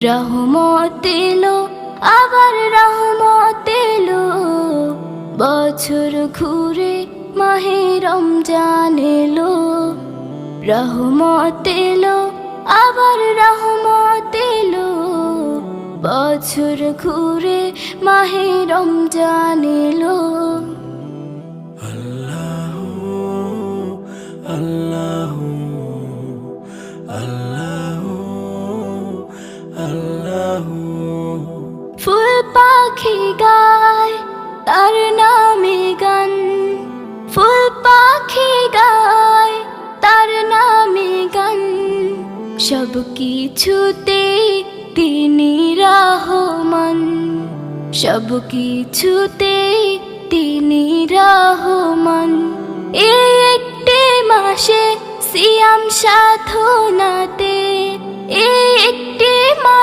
রহমত এলো, আবার রহমত এলো, বছর ঘুরে মাহে রমজান এলো। রহমত এলো, আবার রহমত এলো, বছর ঘুরে মাহে রমজান এলো। আল্লাহু আল্লাহু আল্লাহু আল্লাহু। ফুল পাখি গায় তার নামে গান, ফুল পাখি গায় তার নামে গান, সব কিছুতে তিনি রহমান, সব কিছুতে তিনি রহমান। এই একটি মাসে সিয়াম সাধনাতে, এই একটি মাস